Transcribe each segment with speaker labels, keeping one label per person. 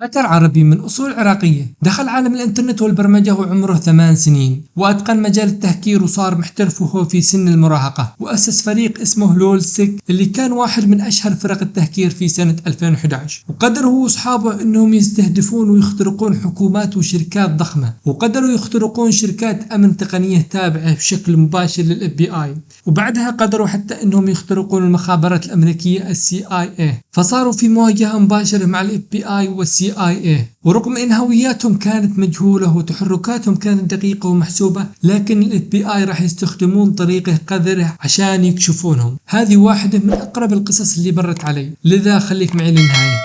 Speaker 1: هاكر عربي من أصول عراقية دخل عالم الإنترنت والبرمجة وعمره 8 سنين، وأتقن مجال التهكير وصار محترف وهو في سن المراهقة، وأسس فريق اسمه لول سيك اللي كان واحد من أشهر فرق التهكير في سنة 2011. وقدر هو وأصحابه أنهم يستهدفون ويخترقون حكومات وشركات ضخمة، وقدروا يخترقون شركات أمن تقنية تابعة بشكل مباشر للFBI، وبعدها قدروا حتى أنهم يخترقون المخابرات الأمريكية CIA، فصاروا في مواجهة مباشرة مع الFBI والCIA. ورغم ان هوياتهم كانت مجهولة وتحركاتهم كانت دقيقة ومحسوبة، لكن الFBI راح يستخدمون طريقة قذرة عشان يكشفونهم. هذه واحدة من اقرب القصص اللي مرت علي، لذا خليك معي للنهاية.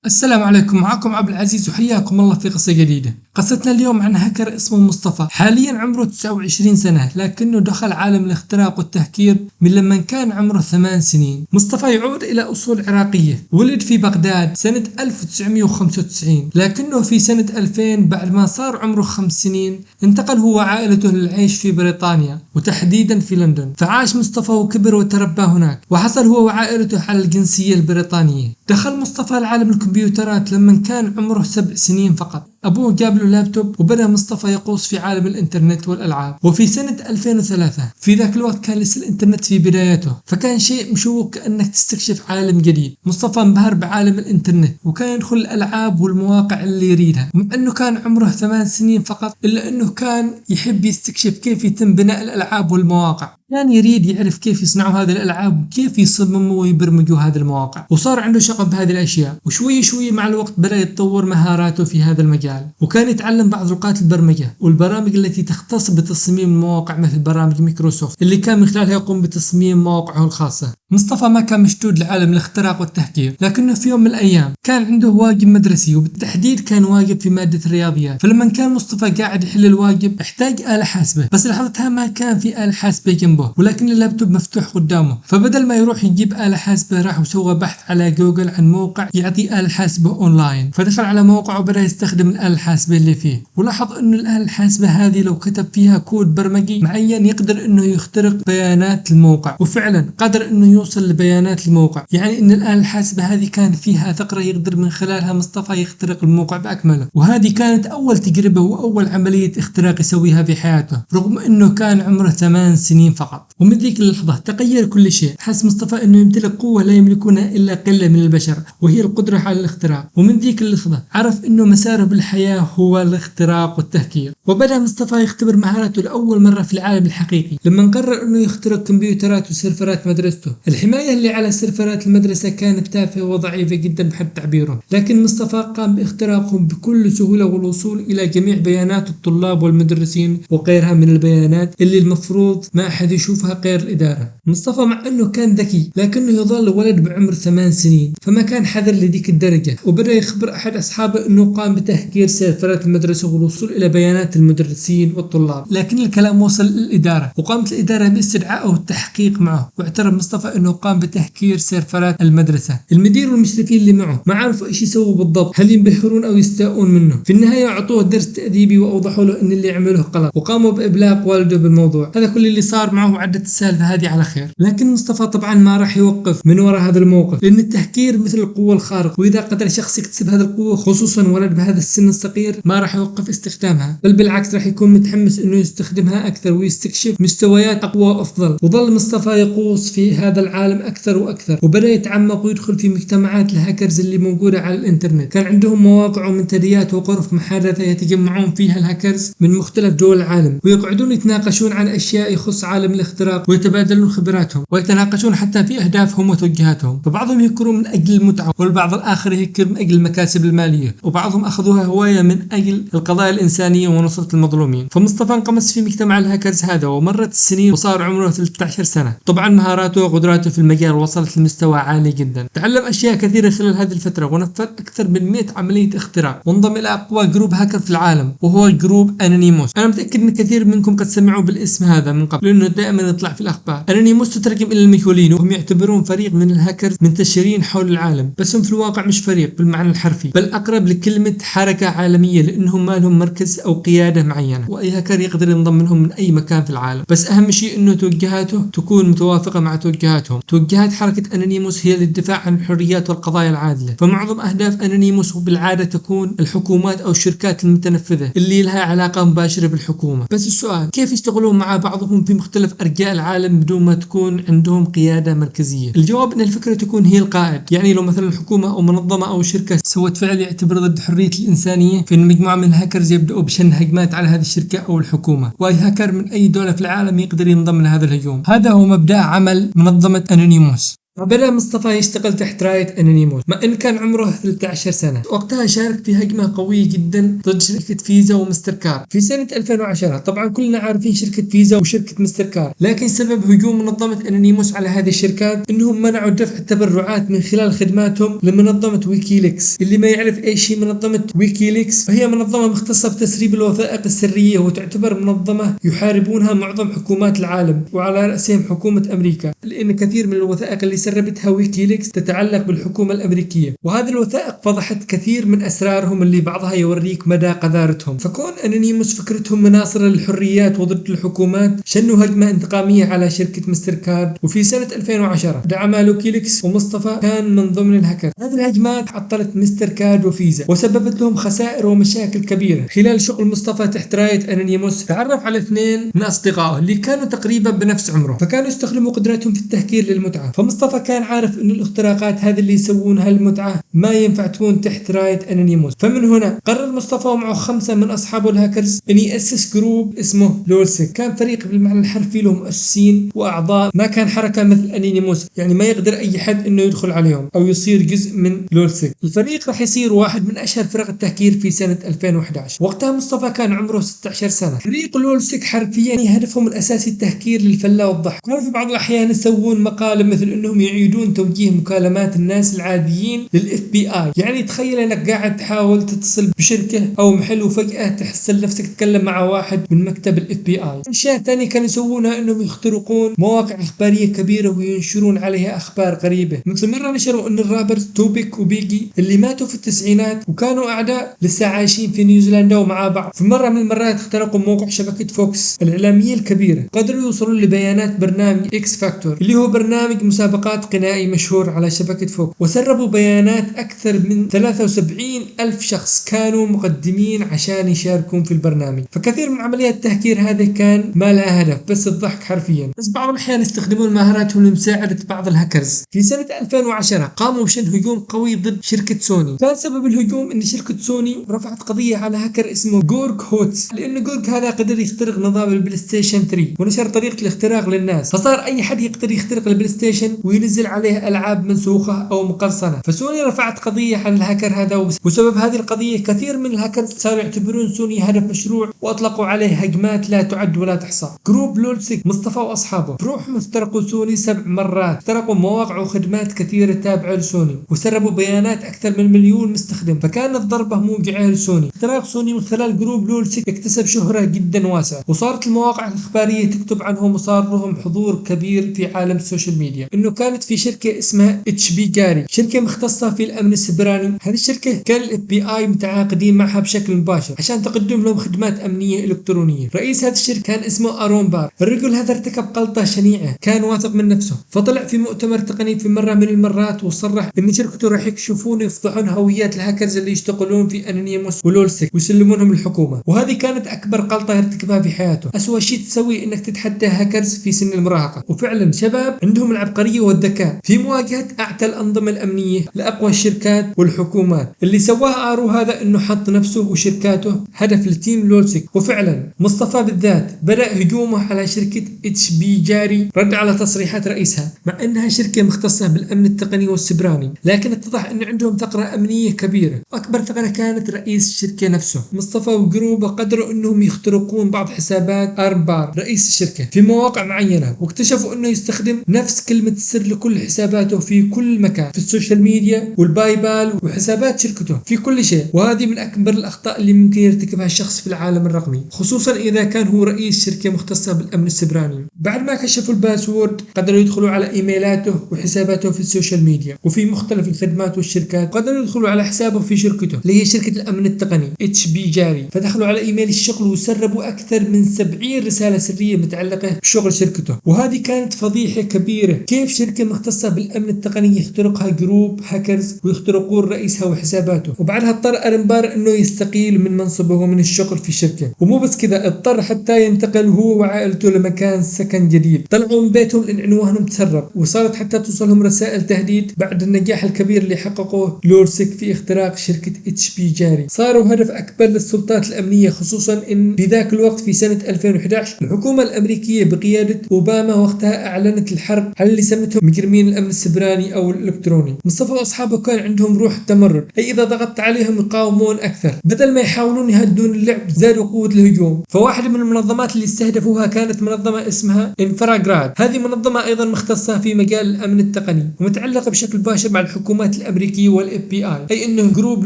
Speaker 1: السلام عليكم، معكم عبد العزيز وحياكم الله في قصة جديدة. قصتنا اليوم عن هاكر اسمه مصطفى، حاليا عمره 29 سنة، لكنه دخل عالم الاختراق والتهكير من لما كان عمره 8 سنين. مصطفى يعود إلى أصول عراقية، ولد في بغداد سنة 1995، لكنه في سنة 2000 بعد ما صار عمره 5 سنين انتقل هو وعائلته للعيش في بريطانيا وتحديدا في لندن. فعاش مصطفى وكبر وتربى هناك، وحصل هو وعائلته على الجنسية البريطانية. دخل مصطفى لعالم الكمبيوترات لما كان عمره 7 سنين فقط. أبوه جاب له لابتوب وبدأ مصطفى يغوص في عالم الإنترنت والألعاب. وفي سنة 2003 في ذاك الوقت كان لسه الإنترنت في بدايته، فكان شيء مشوق كأنك تستكشف عالم جديد. مصطفى انبهر بعالم الإنترنت وكان يدخل الألعاب والمواقع اللي يريدها، مع أنه كان عمره 8 سنين فقط، إلا أنه كان يحب يستكشف كيف يتم بناء الألعاب والمواقع. كان يريد يعرف كيف يصنعوا هذه الألعاب وكيف يصمموا ويبرمجوا هذه المواقع، وصار عنده شغف بهذه الأشياء. وشوي شوي مع الوقت بدأ يتطور مهاراته في هذا المجال، وكان يتعلم بعض لغات البرمجة والبرامج التي تختص بتصميم المواقع مثل برامج مايكروسوفت اللي كان من خلالها يقوم بتصميم مواقعه الخاصة. مصطفى ما كان مشدود لعالم الاختراق والتهكير، لكنه في يوم من الأيام كان عنده واجب مدرسي، وبالتحديد كان واجب في مادة الرياضيات. فلما كان مصطفى قاعد يحل الواجب احتاج آلة حاسبة، بس لحظتها ما كان في آلة حاسبة جنبه، ولكن اللابتوب مفتوح قدامه. فبدل ما يروح يجيب آلة حاسبة راح وسوى بحث على جوجل عن موقع يعطي آلة حاسبة أونلاين. فدخل على موقعه وبدأ يستخدم الآلة الحاسبة اللي فيه، ولاحظ انه الآلة الحاسبة هذه لو كتب فيها كود برمجي معين يقدر انه يخترق بيانات الموقع. وفعلا قدر انه يوصل لبيانات الموقع، يعني ان الآلة الحاسبة هذه كان فيها ثغرة يقدر من خلالها مصطفى يخترق الموقع بأكمله. وهذه كانت اول تجربة واول عملية اختراق يسويها في حياته، رغم انه كان عمره 8 سنين فقط. ومن ذيك اللحظة تغير كل شيء. حس مصطفى انه يمتلك قوة لا يملكونها الا قلة من البشر، وهي القدرة على الاختراق. ومن ذيك اللحظة عرف انه مساره بالحياة هو الاختراق والتهكير. وبدأ مصطفى يختبر مهاراته لأول مرة في العالم الحقيقي لما قرر انه يخترق كمبيوترات وسيرفرات مدرسته. الحماية اللي على سيرفرات المدرسة كانت تافهة وضعيفة جدا بحد تعبيره، لكن مصطفى قام باختراقهم بكل سهولة والوصول الى جميع بيانات الطلاب والمدرسين وغيرها من البيانات اللي المفروض ما احد يشوفها غير الإدارة. مصطفى مع انه كان ذكي لكنه يظل ولد بعمر 8 سنين، فما كان حذر لذيك الدرجة. وبدأ يخبر احد اصحابه انه قام بتهكير سيرفرات المدرسة والوصول الى بيانات المدرسين والطلاب، لكن الكلام وصل للإدارة، وقامت الإدارة باستدعائه والتحقيق معه. واعترف مصطفى انه قام بتهكير سيرفرات المدرسة. المدير والمشرفين اللي معه ما عرفوا ايش يسووا بالضبط، هل ينبهرون او يستاءون منه. في النهاية اعطوه درس تأديبي واوضحوا له ان اللي عمله غلط، وقاموا بابلاغ والده بالموضوع. هذا كل اللي صار معه، وعدت السالفة هذه على خير. لكن مصطفى طبعا ما راح يوقف من وراء هذا الموقف، لان التهكير مثل القوة الخارقة، واذا قدر شخص يكتسب هذه القوة خصوصا ولد بهذا السن الصغير ما راح يوقف استخدامها، بل بالعكس راح يكون متحمس انه يستخدمها اكثر ويستكشف مستويات اقوى وافضل. وظل مصطفى يغوص في هذا العالم اكثر واكثر، وبدأ يتعمق ويدخل في مجتمعات الهاكرز اللي موجودة على الانترنت. كان عندهم مواقع ومنتديات وغرف محادثة يتجمعون فيها الهاكرز من مختلف دول العالم، ويقعدون يتناقشون عن اشياء يخص عالم الاختراق، ويتبادلون خبراتهم ويتناقشون حتى في اهدافهم وتوجهاتهم. فبعضهم يهكرون من اجل المتعة، والبعض الاخر يهكر من اجل المكاسب المالية، وبعضهم اخذوها هواية من اجل القضايا الانسانية ونصرة المظلومين. فمصطفى انقمص في مجتمع الهاكرز هذا، ومرت السنين وصار عمره 13 سنة. طبعا مهاراته وقدراته في المجال وصلت لمستوى عالي جدا. تعلم اشياء كثيرة خلال هذه الفترة، ونفذ اكثر من 100 عملية اختراق، وانضم الى اقوى جروب هاكر في العالم وهو جروب انونيموس. انا متأكد ان كثير منكم قد سمعوا بالاسم هذا من قبل، لانه دائما يطلع في الاخبار. انونيموس تترجم الى المجهولين، وهم يعتبرون فريق من الهاكرز منتشرين حول العالم، بس هم في الواقع مش فريق بالمعنى الحرفي، بل اقرب لكلمة حركة عالمية، لانهم ما لهم مركز او قيادة معينة، واي هاكر يقدر ينضم منهم من اي مكان في العالم. بس اهم شيء انه توجهاته تكون متوافقة مع توجهات خدماتهم. توجهات حركة أنونيموس هي للدفاع عن الحريات والقضايا العادلة، فمعظم أهداف أنونيموس بالعادة تكون الحكومات أو الشركات المتنفذة اللي لها علاقة مباشرة بالحكومة. بس السؤال، كيف يشتغلون مع بعضهم في مختلف أرجاء العالم بدون ما تكون عندهم قيادة مركزية؟ الجواب أن الفكرة تكون هي القائد. يعني لو مثلا الحكومة أو منظمة أو شركة سوت فعل يعتبر ضد حرية الإنسانية، فإن مجموعة من الهاكرز يبدأوا بشن هجمات على هذه الشركة أو الحكومة، وأي هاكر من أي دولة في العالم يقدر ينضم لهذا الهجوم. هذا هو مبدأ عمل منظمة أنونيموس. بدأ مصطفى يشتغل تحت راية أنونيموس مع إن كان عمره 13 سنة. وقتها شارك في هجمة قوية جدا ضد شركة فيزا ومستر كارد في سنة 2010. طبعا كلنا عارفين شركة فيزا وشركة مستر كارد، لكن سبب هجوم منظمة أنونيموس على هذه الشركات إنهم منعوا دفع التبرعات من خلال خدماتهم لمنظمة ويكيليكس. اللي ما يعرف إيش هي منظمة ويكيليكس، فهي منظمة مختصة بتسريب الوثائق السرية، وتعتبر منظمة يحاربونها معظم حكومات العالم وعلى رأسهم حكومة أمريكا، لأن كثير من الوثائق اللي سربتها ويكيليكس تتعلق بالحكومة الأمريكية. وهذه الوثائق فضحت كثير من أسرارهم اللي بعضها يوريك مدى قذارتهم. فكون أنونيموس فكرتهم مناصرة للحريات وضد الحكومات، شنوا هجمة انتقامية على شركة مستر كارد. وفي سنة 2010 دعمها ويكيليكس، ومصطفى كان من ضمن الهاكر. هذه الهجمات عطلت مستر كارد وفيزا وسببت لهم خسائر ومشاكل كبيرة. خلال شغل مصطفى تحت راية أنونيموس تعرف على اثنين من أصدقائه اللي كانوا تقريبا بنفس عمره، فكانوا يستخدموا قدرتهم في التهكير للمتعة. فمصطفى كان عارف انه الاختراقات هذه اللي يسوونها المتعة ما ينفع تكون تحت راية أنونيموس. فمن هنا قرر مصطفى ومعه 5 من اصحابه الهاكرز ان يأسس جروب اسمه لولسك. كان فريق بالمعنى الحرفي له مؤسسين واعضاء، ما كان حركة مثل أنونيموس، يعني ما يقدر اي حد انه يدخل عليهم او يصير جزء من لولسك. الفريق راح يصير واحد من اشهر فرق التهكير في سنة 2011. وقتها مصطفى كان عمره 16 سنة. فريق لولسك حرفيا هدفهم الاساسي التهكير للفلا والضحك. كانوا في بعض الاحيان يسوون مقالب مثل انهم يعيدون توجيه مكالمات الناس العاديين للاف بي اي. يعني تخيل انك قاعد تحاول تتصل بشركة او محل وفجأة تحصل نفسك تتكلم مع واحد من مكتب الاف بي اي. اشياء ثانية كانوا يسوونها انهم يخترقون مواقع اخبارية كبيرة وينشرون عليها اخبار غريبة. مثل مرة نشروا ان الرابرز توبيك وبيجي اللي ماتوا في التسعينات وكانوا اعداء لسه عايشين في نيوزيلندا ومع بعض. في مرة من المرات اخترقوا موقع شبكة فوكس الإعلامية الكبيرة، قدروا يوصلون لبيانات برنامج اكس فاكتور اللي هو برنامج مسابقات غنائي مشهور على شبكة فوكس، وسربوا بيانات أكثر من 73 ألف شخص كانوا مقدمين عشان يشاركون في البرنامج. فكثير من عمليات التهكير هذه كان ما لها هدف بس الضحك حرفيا. بس بعض الأحيان يستخدمون مهاراتهم لمساعدة بعض الهاكرز. في سنة 2010 قاموا بشن هجوم قوي ضد شركة سوني. كان سبب الهجوم ان شركة سوني رفعت قضية على هاكر اسمه جورج هوتس، لأن جورج هذا قدر يخترق نظام البلاي ستيشن 3 ونشر طريقة الاختراق للناس، فصار أي حد يقدر يخترق البلاي ستيشن وينزل عليه ألعاب منسوخة أو مقرصنة. فسوني رفعت قضية على الهاكر هذا، وسبب هذه القضية كثير من الهاكرز صاروا يعتبرون سوني هدف مشروع وأطلقوا عليه هجمات لا تعد ولا تحصى. جروب لولسك مصطفى وأصحابه بروحهم اخترقوا سوني 7 مرات، اخترقوا مواقع وخدمات كثيرة تابعة لسوني وسربوا بيانات أكثر من 1,000,000 مستخدم. فكانت ضربة موجعة لسوني. اختراق سوني من خلال جروب لولسك اكتسب شهرة جدا واسعة، وصارت المواقع الإخبارية تكتب عنهم وصار لهم حضور كبير في عالم السوشيال ميديا. انه كانت في شركة اسمها اتش بي جاري، شركة مختصة في الامن السيبراني. هذه الشركة كان الاف بي اي متعاقدين معها بشكل مباشر عشان تقدم لهم خدمات امنية الكترونية. رئيس هذه الشركة كان اسمه ارون بار. الرجل هذا ارتكب غلطة شنيعة، كان واثق من نفسه، فطلع في مؤتمر تقني في مرة من المرات وصرح ان شركته راح يكشفون ويفضحون هويات الهاكرز اللي يشتغلون في انونيموس ولولسك ويسلمونهم للحكومة. وهذه كانت اكبر غلطة يرتكبها في حياته. اسوأ شيء تسوي انك تتحدى هاكرز في سن المراهقة، وفعلا شباب عندهم العبقرية والذكاء في مواجهة أعتى الأنظمة الأمنية لأقوى الشركات والحكومات. اللي سواه آرو هذا إنه حط نفسه وشركاته هدف لتيم لولسك. وفعلا مصطفى بالذات بدأ هجومه على شركة اتش بي جاري رد على تصريحات رئيسها، مع إنها شركة مختصة بالأمن التقني والسيبراني، لكن اتضح إن عندهم ثغرة أمنية كبيرة، وأكبر ثغرة كانت رئيس الشركة نفسه. مصطفى وجروبه قدروا إنهم يخترقون بعض حسابات آرون بار رئيس الشركة في مواقع معينة، واكتشفوا إنه يستخدم نفس كلمة السر لكل حساباته في كل مكان، في السوشيال ميديا والباي بال وحسابات شركته في كل شيء. وهذه من أكبر الأخطاء اللي ممكن يرتكبها الشخص في العالم الرقمي، خصوصا إذا كان هو رئيس شركة مختصة بالأمن السيبراني. بعد ما كشفوا الباسورد قدروا يدخلوا على إيميلاته وحساباته في السوشيال ميديا وفي مختلف الخدمات والشركات. قدروا يدخلوا على حسابه في شركته اللي هي شركة الأمن التقني اتش بي جاري، فدخلوا على إيميل الشغل وسربوا أكثر من 70 رسالة سرية متعلقة بشغل شركته. وهذه كانت فضيحة كبيرة. كيف شركة شركة مختصة بالأمن التقني يخترقها جروب هاكرز ويخترقون رئيسها وحساباته، وبعدها اضطر ألان بار انه يستقيل من منصبه من الشغل في الشركة. ومو بس كذا، اضطر حتى ينتقل هو وعائلته لمكان سكن جديد. طلعوا من بيتهم لان عنوانهم تسرب، وصارت حتى توصلهم رسائل تهديد بعد النجاح الكبير اللي حققه لولسك في اختراق شركة اتش بي جاري. صاروا هدف اكبر للسلطات الامنية، خصوصا ان بذاك الوقت في سنة 2011 الحكومة الامريكية بقيادة اوباما وقتها اعلنت الحرب على اللي سمتهم مجرمين الامن السبراني او الالكتروني. مصطفى واصحابه كان عندهم روح التمرد، اي اذا ضغطت عليهم يقاومون اكثر، بدل ما يحاولون يهدون اللعب زادوا قوة الهجوم. فواحدة من المنظمات اللي استهدفوها كانت منظمة اسمها انفراجراد. هذه منظمة ايضا مختصة في مجال الامن التقني ومتعلقة بشكل مباشر مع الحكومات الامريكية والاف بي اي، اي انه جروب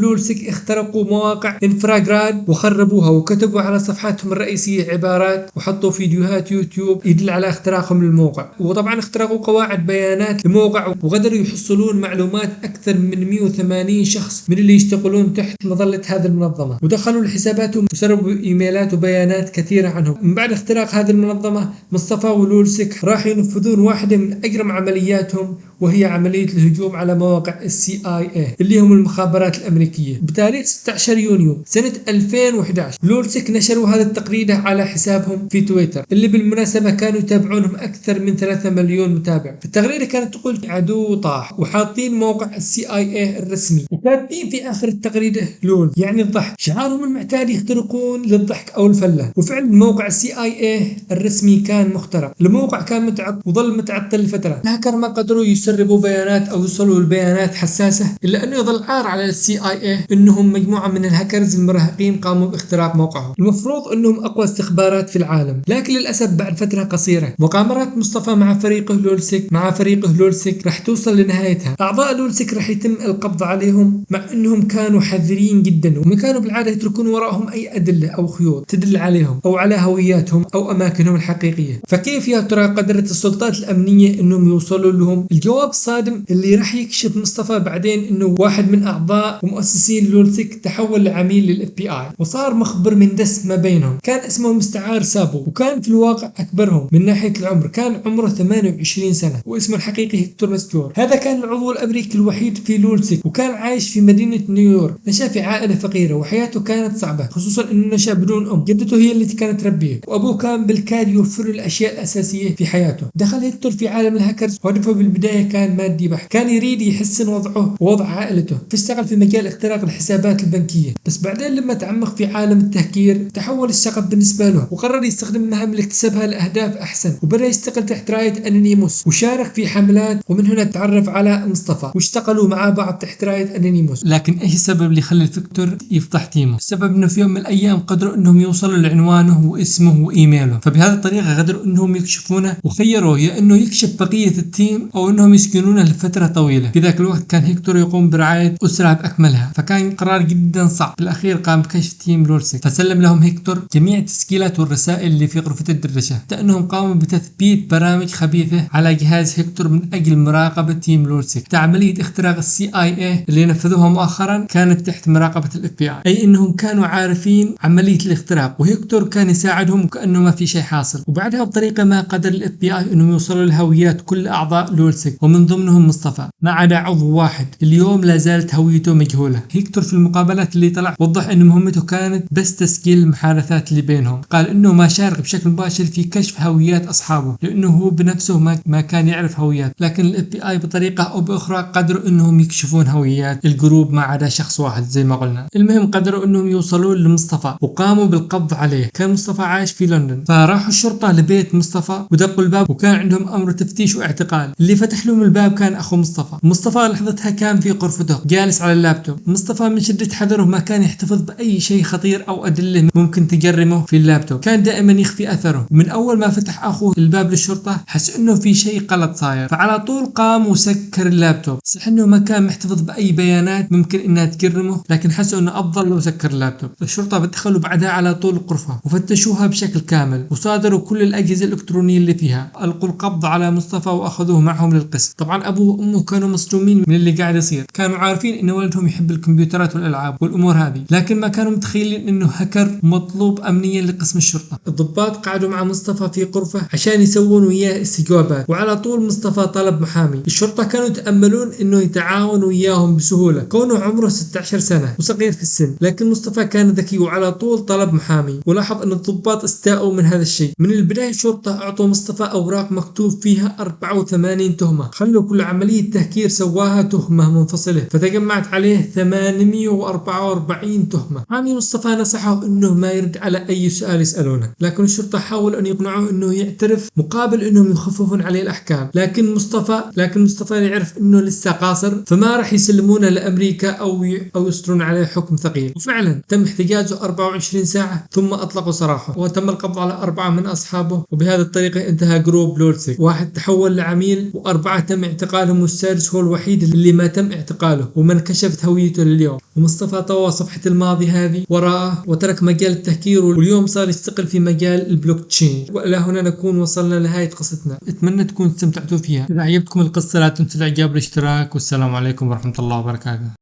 Speaker 1: لولسك اخترقوا مواقع انفراجراد وخربوها، وكتبوا على صفحاتهم الرئيسية عبارات وحطوا فيديوهات يوتيوب يدل على اختراقهم للموقع. وطبعا اخترقوا قواعد بيانات الموقع، وقدروا يحصلون معلومات اكثر من 180 شخص من اللي يشتغلون تحت مظلة هذه المنظمة، ودخلوا لحساباتهم وسربوا ايميلات وبيانات كثيرة عنهم. من بعد اختراق هذه المنظمة، مصطفى ولولسك راح ينفذون واحدة من اجرم عملياتهم، وهي عملية الهجوم على مواقع CIA اللي هم المخابرات الأمريكية. بتاريخ 16 يونيو سنة 2011 لولسك نشروا هذا التقرير على حسابهم في تويتر، اللي بالمناسبة كانوا يتابعونهم أكثر من 3 مليون متابع. التغريدة كانت تقول عدو طاح، وحاطين موقع CIA الرسمي، وكاتبين في آخر التغريدة لول يعني الضحك. شعارهم المعتاد يخترقون للضحك أو الفلة. وفعلا موقع CIA الرسمي كان مخترق، الموقع كان متعطل وظل متعطل لفترة. الهاكر ما قدروا يسربوا بيانات او يوصلوا لبيانات حساسه، الا انه يظل عار على CIA انهم مجموعه من الهاكرز المراهقين قاموا باختراق موقعهم. المفروض انهم اقوى استخبارات في العالم، لكن للاسف بعد فتره قصيره مغامرات مصطفى مع فريقه لولسك راح توصل لنهايتها. اعضاء لولسك راح يتم القبض عليهم، مع انهم كانوا حذرين جدا، وما كانوا بالعاده يتركون وراءهم اي ادله او خيوط تدل عليهم او على هوياتهم او اماكنهم الحقيقيه. فكيف يا ترى قدرت السلطات الامنيه انهم يوصلوا لهم؟ الجواب الصادم اللي راح يكشف مصطفى بعدين انه واحد من اعضاء ومؤسسين لولسك تحول لعميل للاف بي اي، وصار مخبر من دس ما بينهم. كان اسمه المستعار سابو، وكان في الواقع اكبرهم من ناحيه العمر، كان عمره 28 سنه، واسمه الحقيقي هيكتور ماستور. هذا كان العضو الامريكي الوحيد في لولسك، وكان عايش في مدينه نيويورك. نشا في عائله فقيره وحياته كانت صعبه، خصوصا انه نشا بدون ام، جدته هي اللي كانت تربيه، وابوه كان بالكاد يوفر له الاشياء الاساسيه في حياته. دخل هيكتور في عالم الهاكرز، وهدفه بالبدايه كان مادي بحت، كان يريد يحسن وضعه ووضع عائلته، فاشتغل في مجال اختراق الحسابات البنكيه. بس بعدين لما تعمق في عالم التهكير تحول الشغف بالنسبه له، وقرر يستخدم المهام اللي اكتسبها لاهداف احسن، وبدا يشتغل تحت رايه انونيموس، وشارك في حملات، ومن هنا تعرف على مصطفى واشتغلوا مع بعض تحت رايه انونيموس. لكن ايش السبب اللي خلى فيكتور يفضح تيمه؟ السبب انه في يوم من الايام قدروا انهم يوصلوا لعنوانه واسمه وايميله، فبهذه الطريقه قدروا انهم يكشفونه، وخيروه يا انه يكشف بقيه التيم او انهم يسكنونه لفتره طويله. في ذاك الوقت كان هيكتور يقوم برعايه اسره باكملها، فكان قرار جدا صعب. بالاخير قام بكشف تيم لولسك، فسلم لهم هيكتور جميع التسجيلات والرسائل اللي في غرفه الدردشه، حتى انهم قاموا بتثبيت برامج خبيثه على جهاز هيكتور من اجل مراقبه تيم لولسك. عمليه اختراق CIA اللي نفذوها مؤخرا كانت تحت مراقبه الاف بي اي انهم كانوا عارفين عمليه الاختراق، وهيكتور كان يساعدهم وكانه ما في شيء حاصل. وبعدها بطريقه ما قدر الاف بي اي انهم يوصلوا لهويات كل اعضاء لولسك، ومن ضمنهم مصطفى، ما عدا عضو واحد اليوم لا زالت هويته مجهوله. هيكتور في المقابلات اللي طلع وضح ان مهمته كانت بس تسجيل المحادثات اللي بينهم. قال انه ما شارك بشكل مباشر في كشف هويات اصحابه، لانه هو بنفسه ما كان يعرف هويات، لكن الاف بي اي بطريقه او باخرى قدروا انهم يكشفون هويات الجروب ما عدا شخص واحد زي ما قلنا. المهم قدروا انهم يوصلون لمصطفى وقاموا بالقبض عليه. كان مصطفى عايش في لندن، فراحوا الشرطه لبيت مصطفى ودقوا الباب، وكان عندهم امر تفتيش واعتقال. اللي فتح لهم الباب كان اخو مصطفى لحظتها كان في غرفته جالس على اللابتوب. مصطفى من شده حذره ما كان يحتفظ باي شيء خطير او ادله ممكن تجرمه في اللابتوب، كان دائما يخفي اثره. ومن اول ما فتح اخوه الباب للشرطه حس انه في شيء غلط صاير، فعلى طول قام وسكر اللابتوب. صح انه ما كان محتفظ باي بيانات ممكن انها تجرمه، لكن حسوا انه افضل لو سكر اللابتوب. الشرطه دخلوا بعدها على طول الغرفه وفتشوها بشكل كامل، وصادروا كل الاجهزه الالكترونيه اللي فيها، القوا القبض على مصطفى واخذوه معهم للقسم. طبعا ابوه وامه كانوا مصدومين من اللي قاعد يصير، كانوا عارفين ان ولدهم يحب الكمبيوترات والالعاب والامور هذه، لكن ما كانوا متخيلين انه هاكر مطلوب امنيا لقسم الشرطه. الضباط قعدوا مع مصطفى في غرفه عشان يسوون وياه استجوابات، وعلى طول مصطفى طلب محامي. الشرطة كانوا يتأملون انه يتعاون وياهم بسهولة كونه عمره 16 سنة وصغير في السن، لكن مصطفى كان ذكي وعلى طول طلب محامي. ولاحظ ان الضباط استاءوا من هذا الشيء. من البداية الشرطة اعطوا مصطفى اوراق مكتوب فيها 84 تهمة، خلوا كل عملية تهكير سواها تهمة منفصلة، فتجمعت عليه 844 تهمة. محامي مصطفى نصحه انه ما يرد على اي سؤال يسألونه، لكن الشرطة حاولوا ان يقنعوه انه يعترف مقابل انهم يخففون عليه الاحكام. لكن مصطفى يعرف انه لسه قاصر، فما راح يسلمونه لامريكا او يصدرون عليه حكم ثقيل. وفعلا تم احتجازه 24 ساعة ثم اطلقوا سراحه، وتم القبض على 4 من اصحابه. وبهذه الطريقة انتهى جروب لولسك. 1 تحول لعميل، و4 تم اعتقالهم، والسادس هو الوحيد اللي ما تم اعتقاله وما انكشفت هويته لليوم. ومصطفى طوى صفحة الماضي هذه وراءه وترك مجال التهكير، واليوم صار يشتغل في مجال البلوك تشين. والى هنا نكون وصلنا لنهاية قصتنا، اتمنى تكون استمتعتوا فيها. اذا عجبتكم القصة لا تنسوا الاعجاب والاشتراك، والسلام عليكم ورحمة الله وبركاته.